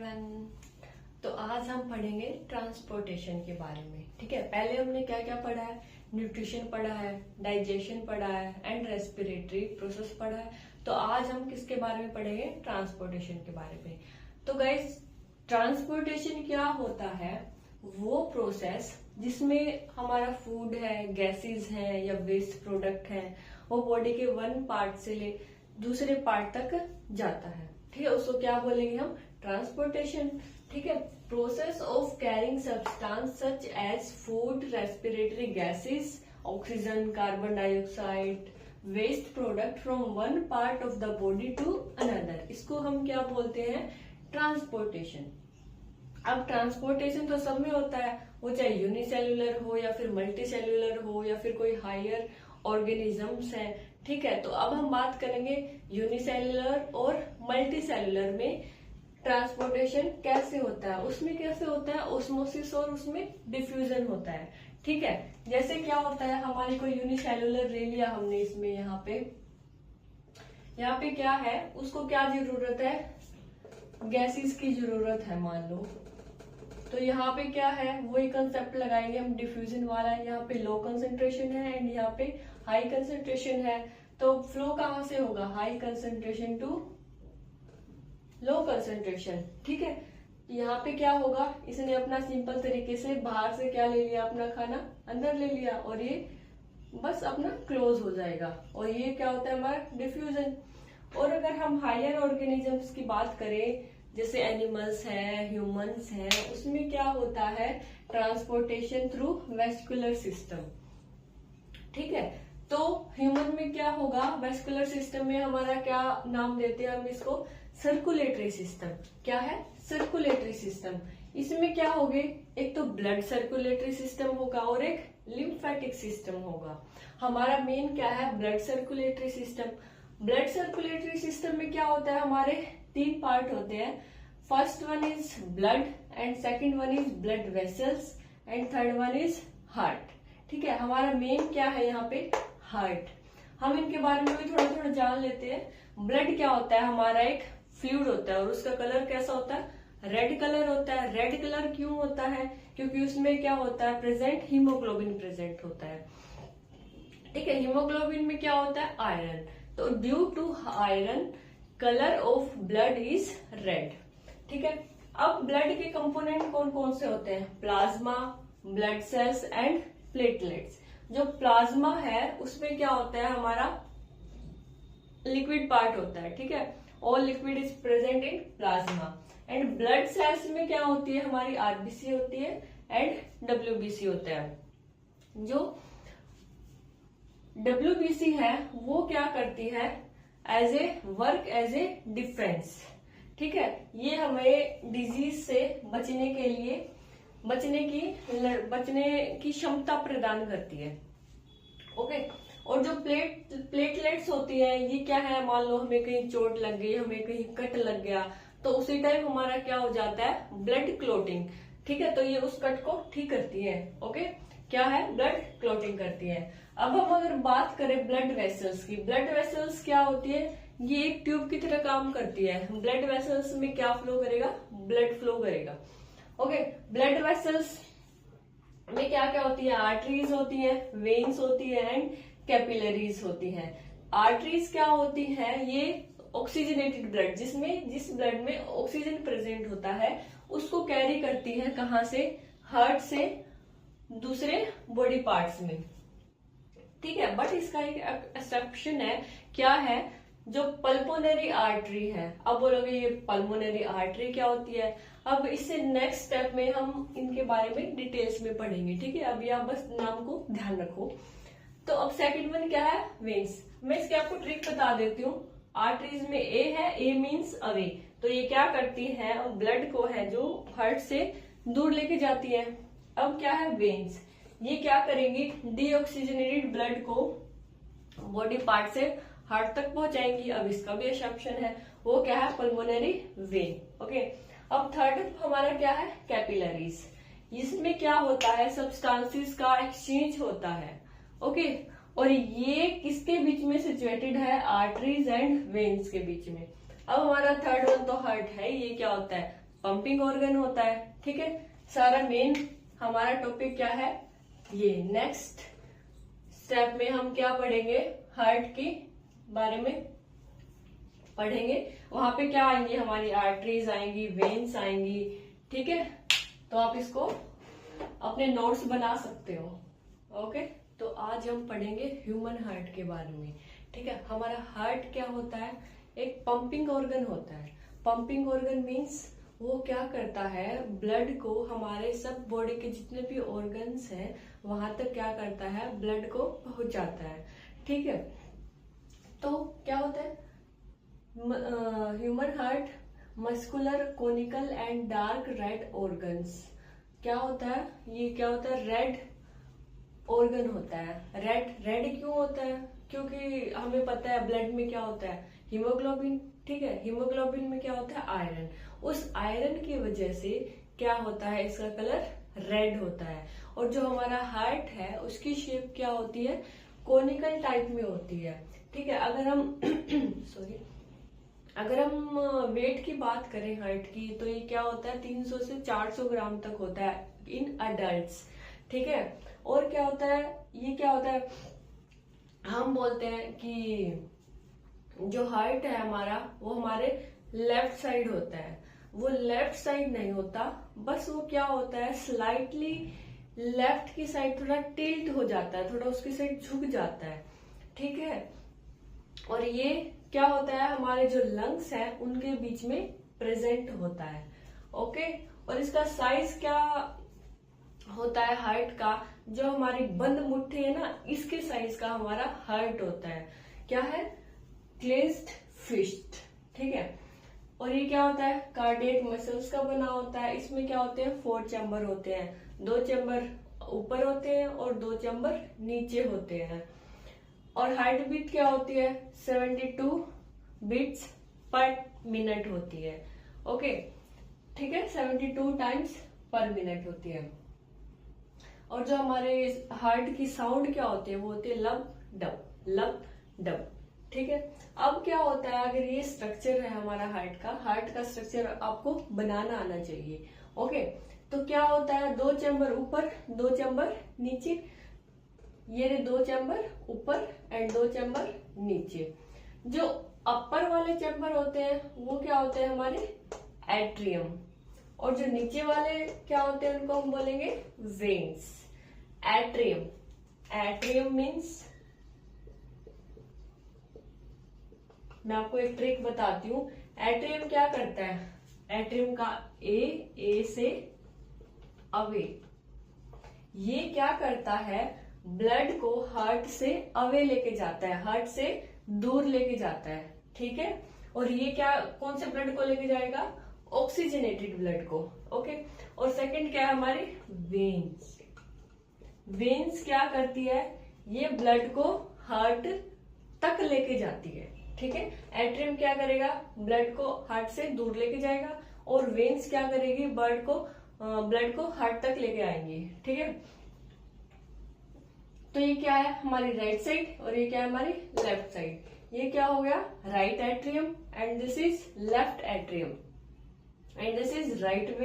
Everyone. तो आज हम पढ़ेंगे ट्रांसपोर्टेशन के बारे में। ठीक है, पहले हमने क्या क्या पढ़ा है? न्यूट्रिशन पढ़ा है, डाइजेशन पढ़ा है एंड रेस्पिरेटरी प्रोसेस पढ़ा है। तो आज हम किसके बारे में पढ़ेंगे? ट्रांसपोर्टेशन के बारे में। तो गाइस, ट्रांसपोर्टेशन क्या होता है? वो प्रोसेस जिसमें हमारा फूड है, गैसेस हैं या वेस्ट प्रोडक्ट है, वो बॉडी के वन पार्ट से ले दूसरे पार्ट तक जाता है। ठीक है, उसको क्या बोलेंगे हम? ट्रांसपोर्टेशन। ठीक है, process of carrying substance such as food, respiratory gases, oxygen, carbon dioxide, waste product from one part of the body to another. इसको हम क्या बोलते हैं? ट्रांसपोर्टेशन। अब ट्रांसपोर्टेशन तो सब में होता है, वो चाहे यूनिसेल्युलर हो या फिर मल्टी सेल्युलर हो या फिर कोई हायर ऑर्गेनिजम्स है। ठीक है, तो अब हम बात करेंगे यूनिसेल्युलर और मल्टी सेल्युलर में ट्रांसपोर्टेशन कैसे होता है। उसमें कैसे होता है? ऑस्मोसिस और उसमें डिफ्यूजन होता है। ठीक है, जैसे क्या होता है, हमारी कोई यूनिसेल्युलर ले लिया हमने, इसमें यहाँ पे क्या है, उसको क्या जरूरत है? गैसेस की जरूरत है मान लो। तो यहाँ पे क्या है, वही कंसेप्ट लगाएंगे हम, डिफ्यूजन वाला। यहाँ पे लो कंसेंट्रेशन है एंड यहाँ पे हाई कंसेंट्रेशन है। तो फ्लो कहाँ से होगा? High concentration to low concentration. ठीक है, यहाँ पे क्या होगा, इसने अपना सिंपल तरीके से बाहर से क्या ले लिया, अपना खाना अंदर ले लिया और ये बस अपना क्लोज हो जाएगा। और ये क्या होता है हमारा? डिफ्यूजन। और अगर हम हायर ऑर्गेनिजम्स की बात करें, जैसे एनिमल्स हैं, ह्यूमंस हैं, उसमें क्या होता है? Transportation through vascular system. ठीक है, तो ह्यूमन में क्या होगा? वेस्कुलर सिस्टम में हमारा क्या नाम देते हैं हम इसको? Circulatory system. क्या है? Circulatory system. इसमें क्या होगे? एक तो ब्लड सर्कुलेटरी सिस्टम होगा और एक लिम्फेटिक सिस्टम होगा। हमारा मेन क्या है? Blood circulatory system. Blood circulatory system में क्या होता है? हमारे 3 पार्ट होते हैं। First one is blood and second one is blood vessels and third one is heart. ठीक है, हमारा मेन क्या है यहाँ पे? हार्ट। हम इनके बारे में भी थोड़ा थोड़ा जान लेते हैं। ब्लड क्या होता है? हमारा एक फ्लूइड होता है और उसका कलर कैसा होता है? रेड कलर होता है। रेड कलर क्यों होता है? क्योंकि उसमें क्या होता है? प्रेजेंट हीमोग्लोबिन प्रेजेंट होता है। ठीक है, हीमोग्लोबिन में क्या होता है? आयरन। तो due to iron colour of blood is red. ठीक है, अब ब्लड के कंपोनेंट कौन कौन से होते हैं? Plasma, blood cells and platelets. जो प्लाज्मा है उसमें क्या होता है? हमारा लिक्विड पार्ट होता है। ठीक है, all liquid is present in plasma. And blood cells में क्या होती है? हमारी आरबीसी होती है एंड डब्ल्यूबीसी होता है। जो डब्ल्यूबीसी है वो क्या करती है? As a work as a defence. ठीक है, ये हमें डिजीज से बचने के लिए बचने की क्षमता प्रदान करती है। ओके, और जो प्लेटलेट्स होती है, ये क्या है? मान लो हमें कहीं चोट लग गई, हमें कहीं कट लग गया, तो उसी टाइम हमारा क्या हो जाता है? Blood clotting. ठीक है, तो ये उस कट को ठीक करती है। ओके, क्या है? ब्लड क्लोटिंग करती है। अब हम अगर बात करें ब्लड वेसल्स की, ब्लड वेसल्स क्या होती है? ये एक ट्यूब की तरह काम करती है। ब्लड वेसल्स में क्या फ्लो करेगा? ब्लड फ्लो करेगा। ओके, ब्लड वेसल्स में क्या क्या होती है? आर्टरीज होती है, वेन्स होती है एंड कैपिलरीज होती है। आर्टरीज क्या होती है? ये ऑक्सीजनेटेड ब्लड, जिस ब्लड में ऑक्सीजन प्रेजेंट होता है उसको कैरी करती है। कहाँ से? हार्ट से दूसरे बॉडी पार्ट्स में। ठीक है, बट इसका एक एक्सेप्शन है। क्या है? जो पल्मोनरी आर्टरी है। अब बोलोगे ये पल्मोनरी आर्टरी क्या होती है? अब इससे नेक्स्ट स्टेप में हम इनके बारे में डिटेल्स में पढ़ेंगे। ठीक है, अभी आप बस नाम को ध्यान रखो। तो अब सेकंड वन क्या है? वेन्स। मैं इसके आपको ट्रिक बता देती हूँ। आर्टरीज में ए है, ए मीन्स अवे। तो ये क्या करती है? ब्लड को है जो हार्ट से दूर लेके जाती है। अब क्या है? वेन्स। ये क्या करेंगी? डीऑक्सीजनेटेड ब्लड को बॉडी पार्ट से हार्ट तक पहुंचाएंगी। अब इसका भी एक्सेप्शन है, वो क्या है? Pulmonary vein. ओके, अब थर्ड हमारा क्या है? कैपिलरीज। इसमें क्या होता है? सब्सटेंसेस का एक्सचेंज होता है। ओके, और ये किसके बीच में सिचुएटेड है? आर्टरीज एंड वेन्स के बीच में। अब हमारा थर्ड वन तो हार्ट है। ये क्या होता है? पंपिंग ऑर्गन होता है। ठीक है, सारा मेन हमारा टॉपिक क्या है ये। नेक्स्ट स्टेप में हम क्या पढ़ेंगे, हार्ट के बारे में पढ़ेंगे। वहां पे क्या आएंगी, हमारी आर्टरीज आएंगी, वेन्स आएंगी। ठीक है, तो आप इसको अपने नोट्स बना सकते हो। ओके, तो आज हम पढ़ेंगे ह्यूमन हार्ट के बारे में। ठीक है, हमारा हार्ट क्या होता है, एक पंपिंग ऑर्गन होता है। पंपिंग ऑर्गन मीन्स वो क्या करता है, ब्लड को हमारे सब बॉडी के जितने भी ऑर्गन्स हैं वहां तक क्या करता है, ब्लड को पहुंचाता है। ठीक है, तो क्या होता है human heart, muscular, conical and dark red organs. क्या होता है ये, क्या होता है, रेड ऑर्गन होता है। रेड रेड क्यों होता है, क्योंकि हमें पता है ब्लड में क्या होता है, हीमोग्लोबिन। ठीक है, हीमोग्लोबिन में क्या होता है, आयरन। उस आयरन की वजह से क्या होता है, इसका कलर रेड होता है। और जो हमारा हार्ट है उसकी शेप क्या होती है, कोनिकल टाइप में होती है। ठीक है, अगर हम सॉरी, अगर हम वेट की बात करें हार्ट की, तो ये क्या होता है, 300 से 400 ग्राम तक होता है इन अडल्ट्स। ठीक है, और क्या होता है, ये क्या होता है, हम बोलते हैं कि जो हार्ट है हमारा वो हमारे लेफ्ट साइड होता है। वो लेफ्ट साइड नहीं होता, बस वो क्या होता है, स्लाइटली लेफ्ट की साइड थोड़ा टिल्ट हो जाता है, थोड़ा उसकी साइड झुक जाता है। ठीक है, और ये क्या होता है, हमारे जो लंग्स हैं उनके बीच में प्रेजेंट होता है। ओके, और इसका साइज क्या होता है हार्ट का, जो हमारी बंद मुट्ठी है ना, इसके साइज का हमारा हार्ट होता है। क्या है, क्लेज्ड फिस्ट। ठीक है, और ये क्या होता है, कार्डियक मसल्स का बना होता है। इसमें क्या होते हैं, 4 चैम्बर होते हैं, 2 चैम्बर ऊपर होते हैं और 2 चैम्बर नीचे होते हैं। और हार्ट बीट क्या होती है, 72 बीट्स पर मिनट होती है। ओके, ठीक है, 72 टाइम्स पर मिनट होती है। और जो हमारे हार्ट की साउंड क्या होती है, वो होती है लब डब, लब डब। ठीक है, अब क्या होता है, अगर ये स्ट्रक्चर है हमारा हार्ट का स्ट्रक्चर आपको बनाना आना चाहिए। ओके, तो क्या होता है, 2 चैम्बर ऊपर, 2 चैम्बर नीचे, ये 2 चैम्बर ऊपर एंड 2 चैम्बर नीचे। जो अपर वाले चैम्बर होते हैं वो क्या होते हैं, हमारे एट्रियम। और जो नीचे वाले क्या होते हैं, उनको हम बोलेंगे वेन्स। एट्रियम, एट्रियम मीन्स, मैं आपको एक ट्रिक बताती हूँ। एट्रियम क्या करता है, एट्रियम का ए से अवे, ये क्या करता है, ब्लड को हार्ट से अवे लेके जाता है, हार्ट से दूर लेके जाता है। ठीक है, और ये क्या, कौन से ब्लड को लेके जाएगा, ऑक्सीजनेटेड ब्लड को। ओके, और सेकंड क्या है हमारी वेन्स। वेन्स क्या करती है, ये ब्लड को हार्ट तक लेके जाती है। ठीक है, एट्रियम क्या करेगा, ब्लड को हार्ट से दूर लेके जाएगा, और वेन्स क्या करेगी, ब्लड को हार्ट तक लेके आएंगी। ठीक है, तो ये क्या है हमारी राइट साइड और ये क्या है हमारी लेफ्ट साइड। ये क्या हो गया, right atrium and this is left atrium and this is right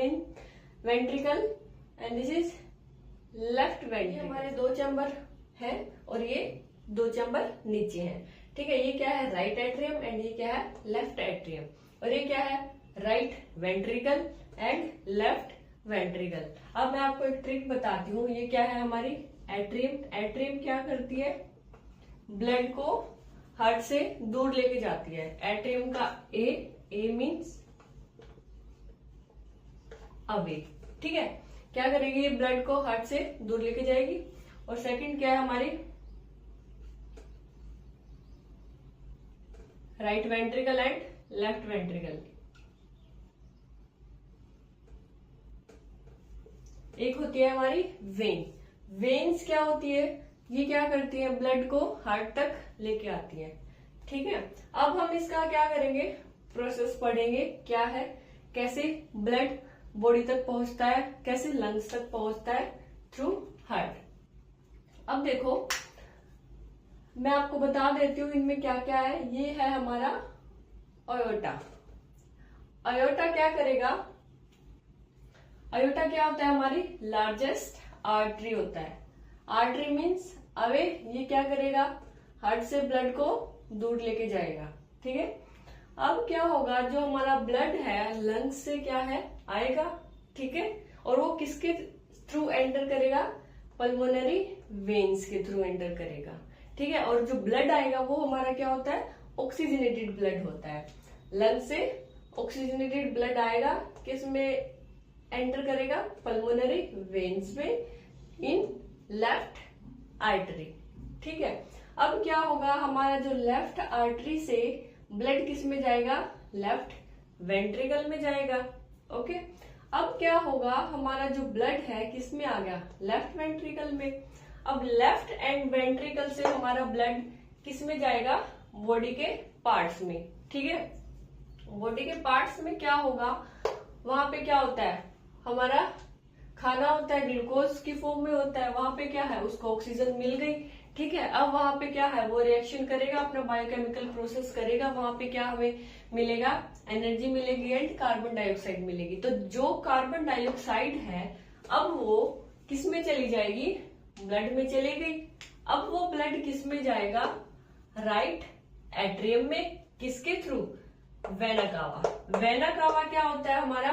ventricle and this is left ventricle. हमारे 2 चैम्बर है और ये 2 चैम्बर नीचे हैं। ठीक है, ये क्या है, राइट एट्रियम एंड ये क्या है, लेफ्ट एट्रियम। और ये क्या है, right ventricle and left ventricle. अब मैं आपको एक ट्रिक बताती हूँ। ये क्या है हमारी एट्रियम। एट्रियम क्या करती है, ब्लड को हार्ट से दूर लेके जाती है। एट्रियम का ए मीन्स अवे। ठीक है, क्या करेगी, ब्लड को हार्ट से दूर लेके जाएगी। और सेकंड क्या है हमारी right ventricle and left ventricle. एक होती है हमारी वेन। वेन्स क्या होती है, ये क्या करती है, ब्लड को हार्ट तक लेके आती है। ठीक है, अब हम इसका क्या करेंगे, प्रोसेस पढ़ेंगे, क्या है, कैसे ब्लड बॉडी तक पहुंचता है, कैसे लंग्स तक पहुंचता है, थ्रू हार्ट। अब देखो मैं आपको बता देती हूँ इनमें क्या क्या है। ये है हमारा अयोटा। अयोटा क्या करेगा, अयोटा क्या होता है, हमारी लार्जेस्ट आर्टरी होता है। आर्टरी मीन्स अवे, ये क्या करेगा, हार्ट से ब्लड को दूर लेके जाएगा। ठीक है, अब क्या होगा, जो हमारा ब्लड है लंग्स से क्या है आएगा, ठीक है, और वो किसके थ्रू एंटर करेगा, पल्मोनरी वेन्स के थ्रू एंटर करेगा। ठीक है, और जो ब्लड आएगा वो हमारा क्या होता है, ऑक्सीजनेटेड ब्लड होता है। लंग्स से ऑक्सीजनेटेड ब्लड आएगा, किस में एंटर करेगा, पल्मोनरी वेन्स में, इन लेफ्ट आर्टरी। ठीक है, अब क्या होगा, हमारा जो लेफ्ट आर्टरी से ब्लड किस में जाएगा, लेफ्ट वेंट्रिकल में जाएगा। ओके, अब क्या होगा, हमारा जो ब्लड है किस में आ गया, लेफ्ट वेंट्रिकल में। अब लेफ्ट एंड वेंट्रिकल से हमारा ब्लड किस में जाएगा, बॉडी के पार्ट्स में। ठीक है, बॉडी के पार्ट्स में क्या होगा, वहां पे क्या होता है, हमारा खाना होता है, ग्लूकोज की फॉर्म में होता है, वहां पे क्या है, उसको ऑक्सीजन मिल गई। ठीक है, अब वहां पे क्या है, वो रिएक्शन करेगा, अपना बायोकेमिकल प्रोसेस करेगा, वहां पे क्या हमें मिलेगा, एनर्जी मिलेगी एंड कार्बन डाइऑक्साइड मिलेगी। तो जो कार्बन डाइऑक्साइड है अब वो किस में चली जाएगी, ब्लड में चली गई। अब वो ब्लड किस में जाएगा, राइट एट्रियम में, किसके through, vena cava. Vena cava क्या होता है, हमारा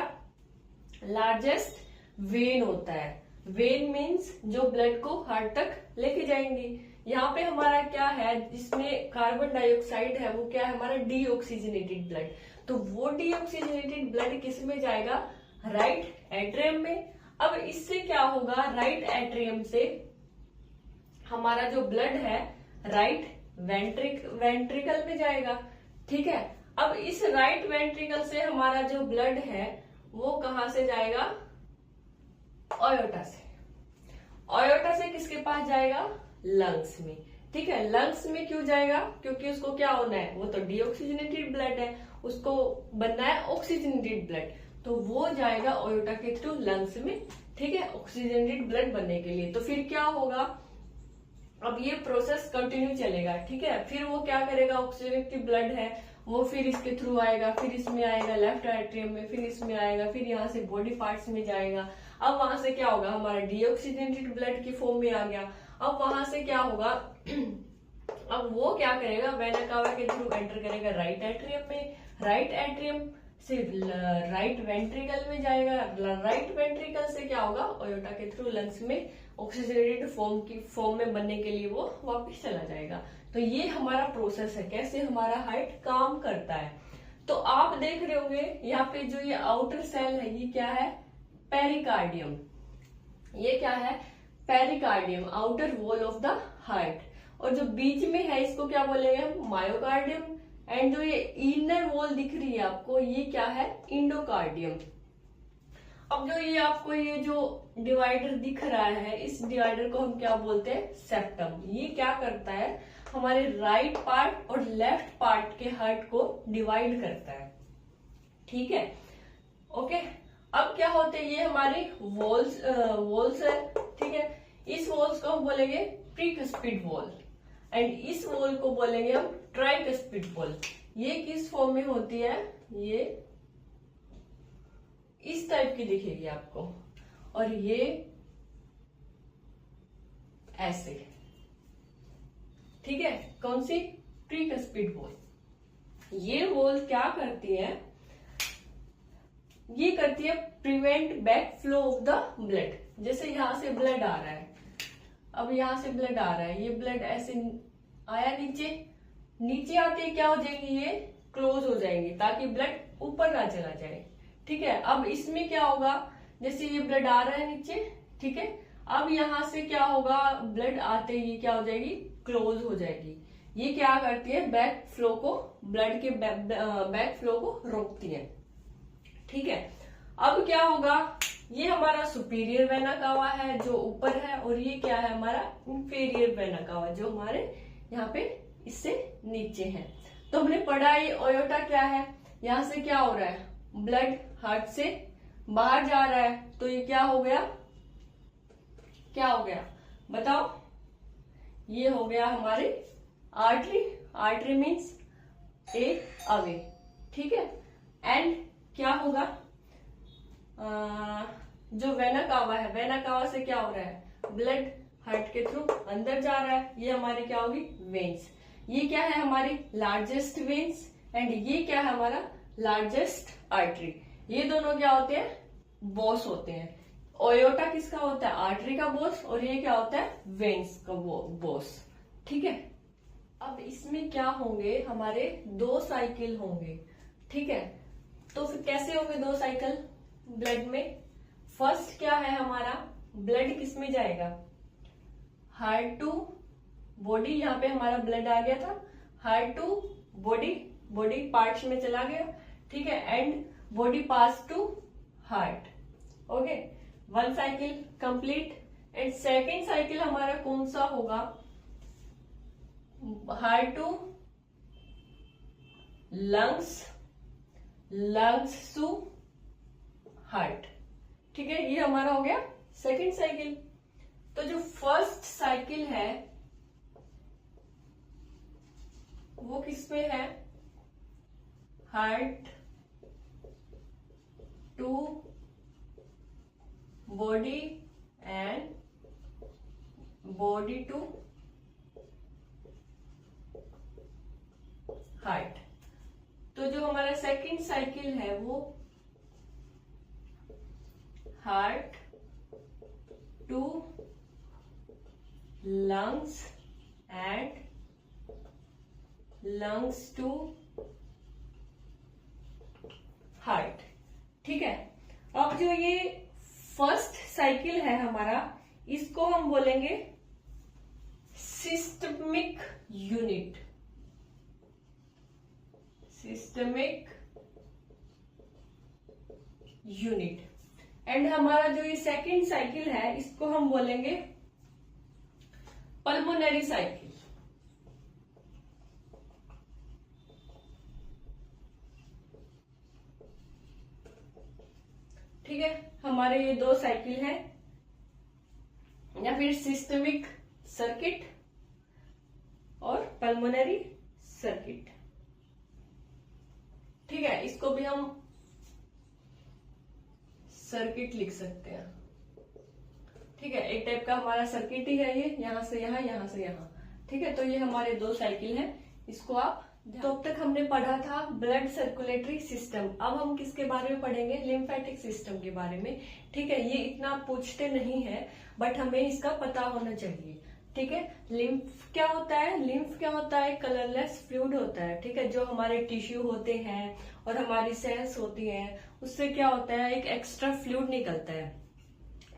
लार्जेस्ट वेन होता है। वेन मीन्स जो ब्लड को हार्ट तक लेके जाएंगे। यहाँ पे हमारा क्या है, जिसमें कार्बन डाइऑक्साइड है वो क्या है, हमारा डीऑक्सीजनेटेड ब्लड। तो वो डीऑक्सीजनेटेड ब्लड किस में जाएगा, राइट एट्रियम में। अब इससे क्या होगा, राइट एट्रियम से हमारा जो ब्लड है राइट वेंट्रिकल में जाएगा। ठीक है, अब इस राइट वेंट्रिकल से हमारा जो ब्लड है वो कहां से जाएगा, ऑयोटा से। ऑयोटा से किसके पास जाएगा, लंग्स में। ठीक है, लंग्स में क्यों जाएगा, क्योंकि उसको क्या होना है, वो तो डीऑक्सीजनेटेड ब्लड है, उसको बनना है ऑक्सीजनेटेड ब्लड, तो वो जाएगा ऑयोटा के थ्रू लंग्स में। ठीक है, ऑक्सीजनेटेड ब्लड बनने के लिए। तो फिर क्या होगा, अब ये प्रोसेस कंटिन्यू चलेगा। ठीक है, फिर वो क्या करेगा, ऑक्सीजनेटेड ब्लड है वो फिर इसके थ्रू आएगा, फिर इसमें आएगा लेफ्ट एट्रियम में, फिर इसमें आएगा, फिर यहाँ से बॉडी पार्ट्स में जाएगा। अब वहां से क्या होगा, हमारा डीऑक्सीजनेटेड ब्लड की फॉर्म में आ गया। अब वहां से क्या होगा अब वो क्या करेगा, वेना कावा के थ्रू एंटर करेगा राइट एट्रियम में, राइट एट्रियम से राइट वेंट्रिकल में जाएगा, राइट वेंट्रिकल से क्या होगा, ओयोटा के थ्रू लंग्स में ऑक्सीजनेटेड फॉर्म में बनने के लिए वो वापस चला जाएगा। तो ये हमारा प्रोसेस है, कैसे हमारा हार्ट काम करता है। तो आप देख रहे होंगे यहाँ पे जो ये आउटर सेल है ये क्या है, पेरिकार्डियम। ये क्या है, pericardium, outer wall of the heart. और जो बीच में है इसको क्या बोलेंगे हम, मायोकार्डियम। एंड जो ये इनर वॉल दिख रही है आपको ये क्या है, इंडोकार्डियम। अब जो ये आपको ये जो डिवाइडर दिख रहा है इस डिवाइडर को हम क्या बोलते हैं, सेप्टम। ये क्या करता है, हमारे राइट पार्ट और लेफ्ट पार्ट के हार्ट को डिवाइड करता है। ठीक है, ओके। अब क्या होते हैं, ये हमारी वॉल्स है। ठीक है, इस वॉल्स को हम बोलेंगे प्रीकस्पिड वॉल एंड इस वॉल को बोलेंगे हम ट्राइकस्पिड वॉल। ये किस फॉर्म में होती है, ये इस टाइप की दिखेगी आपको, और ये ऐसे। ठीक है, कौन सी, प्रीकस्पिड वॉल। ये वॉल क्या करती है, ये करती है prevent back flow of the blood. जैसे यहां से ब्लड आ रहा है, अब यहां से ब्लड आ रहा है, ये ब्लड ऐसे आया नीचे आते क्या हो जाएंगे, ये क्लोज हो जाएंगे ताकि ब्लड ऊपर ना चला जाए। ठीक है, अब इसमें क्या होगा, जैसे ये ब्लड आ रहा है नीचे, ठीक है, अब यहां से क्या होगा, ब्लड आते ही क्या हो जाएगी, क्लोज हो जाएगी। ये क्या करती है, बैक फ्लो को, ब्लड के बैक फ्लो को रोकती है। ठीक है, अब क्या होगा, ये हमारा सुपीरियर वेना कावा है जो ऊपर है, और ये क्या है हमारा इंफीरियर वेना कावा जो हमारे यहाँ पे इससे नीचे है। तो हमने पढ़ा है ओयोटा क्या है, यहाँ से क्या हो रहा है, ब्लड हार्ट से बाहर जा रहा है, तो ये क्या हो गया, क्या हो गया बताओ, ये हो गया हमारे आर्टरी। आर्टरी मीन्स ए अवे। ठीक है, एंड क्या होगा, जो वेना कावा है, वेना कावा से क्या हो रहा है, ब्लड हार्ट के थ्रू अंदर जा रहा है, ये हमारी क्या होगी, वेन्स। ये क्या है, हमारी लार्जेस्ट वेन्स, एंड ये क्या है, हमारा लार्जेस्ट आर्टरी। ये दोनों क्या होते हैं, बॉस होते हैं। ओयोटा किसका होता है, आर्टरी का बॉस, और ये क्या होता है, वेन्स का बॉस। ठीक है, अब इसमें क्या होंगे, हमारे 2 साइकिल होंगे। ठीक है, तो फिर कैसे होंगे 2 साइकिल ब्लड में। फर्स्ट क्या है हमारा, ब्लड किस में जाएगा, हार्ट टू बॉडी, यहाँ पे हमारा ब्लड आ गया था, heart to body, body parts में चला गया। ठीक है, and body pass to heart. Okay, 1 cycle complete. And second cycle हमारा कौन सा होगा, heart to lungs, lungs to heart. ठीक है, ये हमारा हो गया सेकेंड साइकिल। तो जो फर्स्ट साइकिल है वो किस में है, heart to body and body to heart. तो जो हमारा सेकंड साइकिल है वो heart to lungs and lungs to heart. ठीक है, अब जो ये फर्स्ट साइकिल है हमारा, इसको हम बोलेंगे systemic unit, systemic unit. And हमारा जो ये सेकंड साइकिल है इसको हम बोलेंगे पल्मोनरी साइकिल। ठीक है, हमारे ये 2 साइकिल है, या फिर सिस्टमिक सर्किट और पल्मोनरी सर्किट। ठीक है, इसको भी हम सर्किट लिख सकते हैं। ठीक है, एक टाइप का हमारा सर्किट ही है ये, यहां से यहां, यहां से यहां। ठीक है, तो ये हमारे 2 साइकिल हैं, इसको आप। तो अब तक हमने पढ़ा था ब्लड सर्कुलेटरी सिस्टम। अब हम किसके बारे में पढ़ेंगे, लिम्फेटिक सिस्टम के बारे में। ठीक है, ये इतना पूछते नहीं है, बट हमें इसका पता होना चाहिए। ठीक है, लिम्फ क्या होता है, लिम्फ क्या होता है, कलरलेस फ्लूइड होता है। ठीक है, जो हमारे टिश्यू होते हैं और हमारी सेल्स होती हैं, उससे क्या होता है, एक एक्स्ट्रा फ्लूइड निकलता है।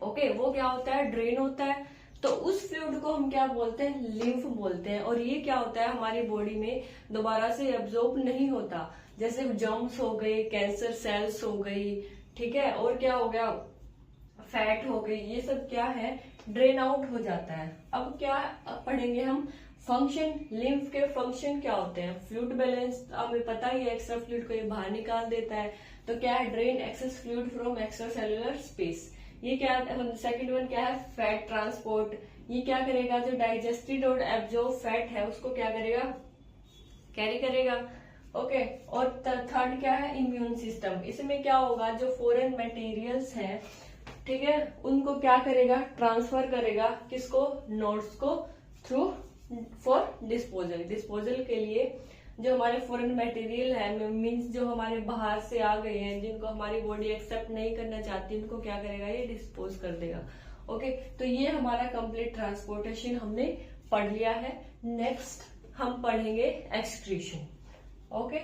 ओके, वो क्या होता है, ड्रेन होता है। तो उस फ्लूइड को हम क्या बोलते हैं, लिम्फ बोलते हैं। और ये क्या होता है, हमारी बॉडी में दोबारा से एब्जॉर्ब नहीं होता। जैसे जर्म्स हो गए, कैंसर सेल्स हो गई, ठीक है, और क्या हो गया, फैट हो गई, ये सब क्या है, ड्रेन आउट हो जाता है। अब क्या पढ़ेंगे हम, फंक्शन। लिम्फ के फंक्शन क्या होते हैं, फ्लूइड बैलेंस, हमें पता ही है, एक्स्ट्रा फ्लूइड को ये बाहर निकाल देता है। तो क्या है, drain access fluid from extra cellular space. ये क्या, सेकंड वन क्या है, फैट ट्रांसपोर्ट। ये क्या करेगा, जो डाइजेस्टेड और एब्जॉर्ब फैट है उसको क्या करेगा, कैरी करेगा। ओके, और थर्ड क्या है, इम्यून सिस्टम। इसमें क्या होगा, जो फॉरेन मटेरियल्स हैं, ठीक है, उनको क्या करेगा, ट्रांसफर करेगा, किसको, नोड्स को, थ्रू फॉर डिस्पोजल। डिस्पोजल के लिए जो हमारे फॉरेन मटेरियल है, मींस जो हमारे बाहर से आ गए हैं, जिनको हमारी बॉडी एक्सेप्ट नहीं करना चाहती, उनको क्या करेगा, ये डिस्पोज कर देगा। ओके, तो ये हमारा कंप्लीट ट्रांसपोर्टेशन हमने पढ़ लिया है। नेक्स्ट हम पढ़ेंगे एक्सक्रीशन। ओके।